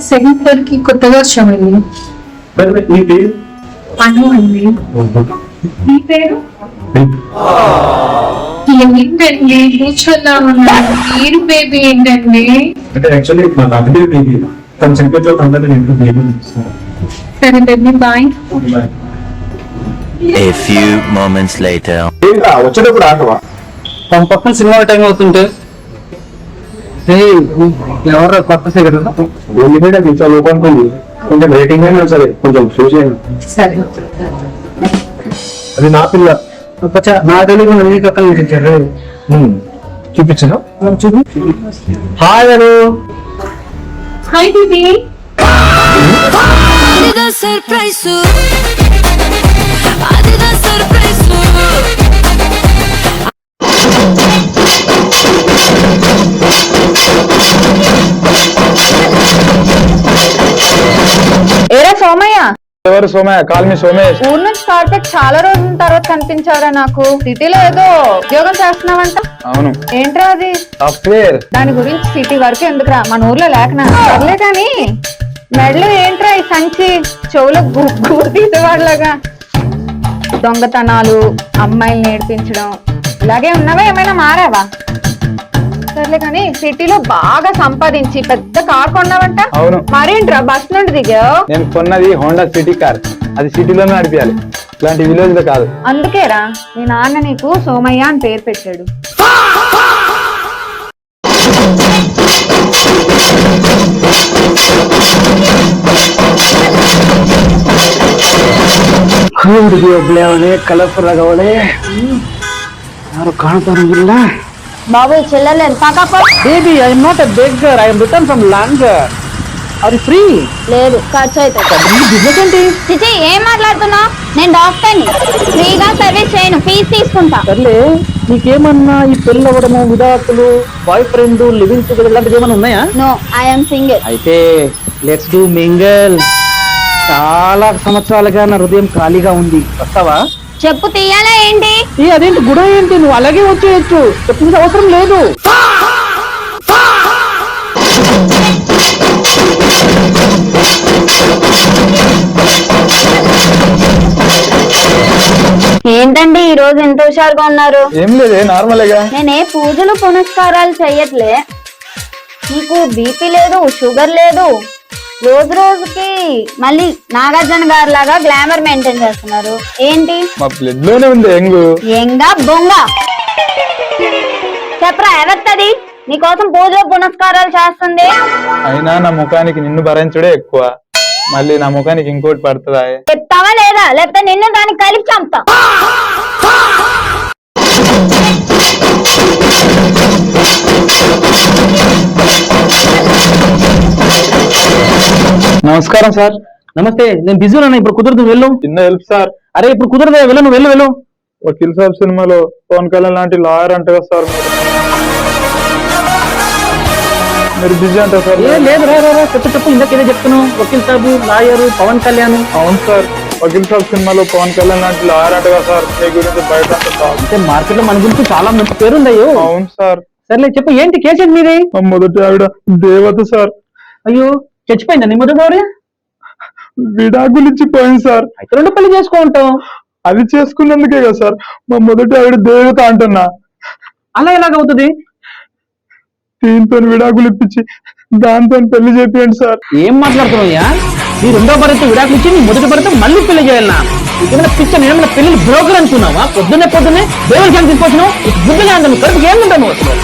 Second floor కి కొత్తగా వచ్చామండి. అను అండి. మీ పేరు ఏంటండి కూర్చోలా ఉన్నాను. మీరు బేబీ ఏంటండి? అంటే యాక్చువల్లీ మా నాన్నది బేబీ తన చనిపోయిన అందరూ నేను బేబీ. సరేనండి bye. A few moments later. వచ్చేటప్పుడు ఆటవా తమ పక్కన సినిమా టైం అవుతుంటే ఎవరు కొత్త సిగరెట్ లోపనుకుంది కొంచెం రేటింగ్ అయినా సరే కొంచెం చూసి సరే అది నా పిల్ల నా తెలుగు నీ పక్కన చూపించారు. చూపించను హాయ్ గారు. Hi baby. ఏరా సోమయ్య, ఎవరు సోమయ్య? Call me Somesh. ఊరు నుంచి కార్పెట్ చాలా రోజుల తర్వాత కనిపించారా నాకు. సిటీలో ఏదో ఉద్యోగం చేస్తున్నావంట. అవును. ఏంట్రా అది? సాఫ్ట్వేర్. దాని గురించి సిటీ వరకు ఎందుకురా, మన ఊర్లో లేకనా. సర్లే కానీ మెడలో ఏంట్రా ఈ సంచి, చెవులో గుగ్గు తీసేవాళ్ళగా. దొంగతనాలు, అమ్మాయిలు నేర్పించడం, ఇలాగే ఉన్నావా? ఏమైనా మారావా? సర్లే కానీ సిటీలో బాగా సంపాదించి పెద్ద కార్ కొన్నావంట. అవును. మరేంట్రా బస్ నుండి దిగావు? నేను కొన్నది హోండా సిటీ కార్. అది సిటీలోనే నడిపించాలి, ఇలాంటి విలేజ్ లో కాదు. అందుకేరా మీ నాన్న నీకు సోమయ్య అని పేరు పెట్టాడు. కలర్ఫుల్ రగవలే ಯಾರು ಕಾಣ್ತಾನೆ ಇಲ್ಲ. బాబు చెల్లెలేదు పాకప్ప. Baby I am not a beggar, I am return from longer. Are free? లేదు, ఖర్చు అవుతుంది. బిజినెస్ ఏంటి? చిచి ఏం మాట్లాడుతున్నావు? నేను డాక్టర్ని, ఫ్రీగా సర్వీస్ చేయను, ఫీజు తీసుకుంటా. సర్లే, నీకేమన్నా ఈ పెళ్ళి అవ్వడము, విడాకులు, బాయ్ ఫ్రెండ్, లివింగ్ టుగెదర్ ఇలాంటివి ఏమన్నా ఉన్నాయా? No, I'm single. అయితే లెట్స్ డూ మింగల్. చాలా సంవత్సరాలుగా నా హృదయం ఖాళీగా ఉంది, వస్తావా? చెప్పు తీయాలా ఏంటి? అదేంటి గుడ ఏంటి, నువ్వు అలాగే వచ్చేయచ్చు, చెప్పిన అవసరం లేదు. ఏంటండి ఈ రోజు ఎంత హుషారుగా ఉన్నారు? ఏం లేదే, నార్మల్గా. నేనే పూజలు పునస్కారాలు చెయ్యట్లే. నీకు బీపీ లేదు, షుగర్ లేదు, రోజు రోజుకి మళ్ళీ నాగార్జున గారు లాగా గ్లామర్ మెయింటైన్ చేస్తున్నారు. ఏంటి? మా బ్లడ్ లోనే ఉంది ఎంగా బొంగ. చెప్పరా ఎవత్తది నీకోసం పూజలు పునస్కారాలు చేస్తుంది? అయినా నా ముఖానికి నిన్ను భరించుడే ఎక్కువ, మళ్ళీ నా ముఖానికి ఇంకోటి పడుతుందా? చెప్తావా లేదా, లేకపోతే నిన్ను దానికి కలిపి చంపుతా. నమస్కారం సార్. నమస్తే, నేను బిజీ ఉన్నా, ఇప్పుడు కుదరదు, వెళ్ళు. చిన్న హెల్ప్ సార్. అరే ఇప్పుడు కుదరదే, వెళ్ళు, నువ్వు వెళ్ళు. వకీల్ సాబ్ సినిమాలో పవన్ కళ్యాణ్ లాంటి లాయర్ అంటే కదా సార్ మీరు బిజీ అంటారు సార్? లేదు రా, చెప్పు ఇందాకేదో చెప్తున్నావు. వకీల్ సాబ్, లాయర్, పవన్ కళ్యాణ్. అవును సార్, వకీల్ సాబ్ సినిమాలో పవన్ కళ్యాణ్ లాంటి లాయర్ అంటే కదా సార్, మీ గురించి బయట అంటే మార్కెట్ లో మన గురించి చాలా మంచి పేరుందయ్యో. అవును సార్. సర్లే చెప్పు, ఏంటి కేసు ఏంటి మీది? మొదటి ఆవిడ దేవత సార్. అయ్యో, చచ్చిపోయిందా నీ మొదటి ఆవిడ? విడాకులు ఇచ్చిపోయింది సార్. అయితే రెండు పెళ్లి చేసుకుంటాం. అది చేసుకున్నందుకే కదా సార్ మా మొదటి ఆవిడ దేవత అంటున్నా. అలా ఎలాగవుతుంది? దీంతో విడాకులు ఇప్పించి దాంతో పెళ్లి చేపియండి సార్. ఏం మాట్లాడుతున్నాయ్యా? నీ రెండో భర్త విడాకులు ఇచ్చి నీ మొదటి భర్త మళ్ళీ పెళ్లి చేయాలన్నా? ఏమైనా పిచ్చ, నేనేమైనా పెళ్లి బ్రోకర్ అనుకున్నావా? పొద్దున్నే దేవుడికి ఏం తీసుకొచ్చినావు? బుద్ధిగా అంత కడుపుకి ఏముంటావు అసలు?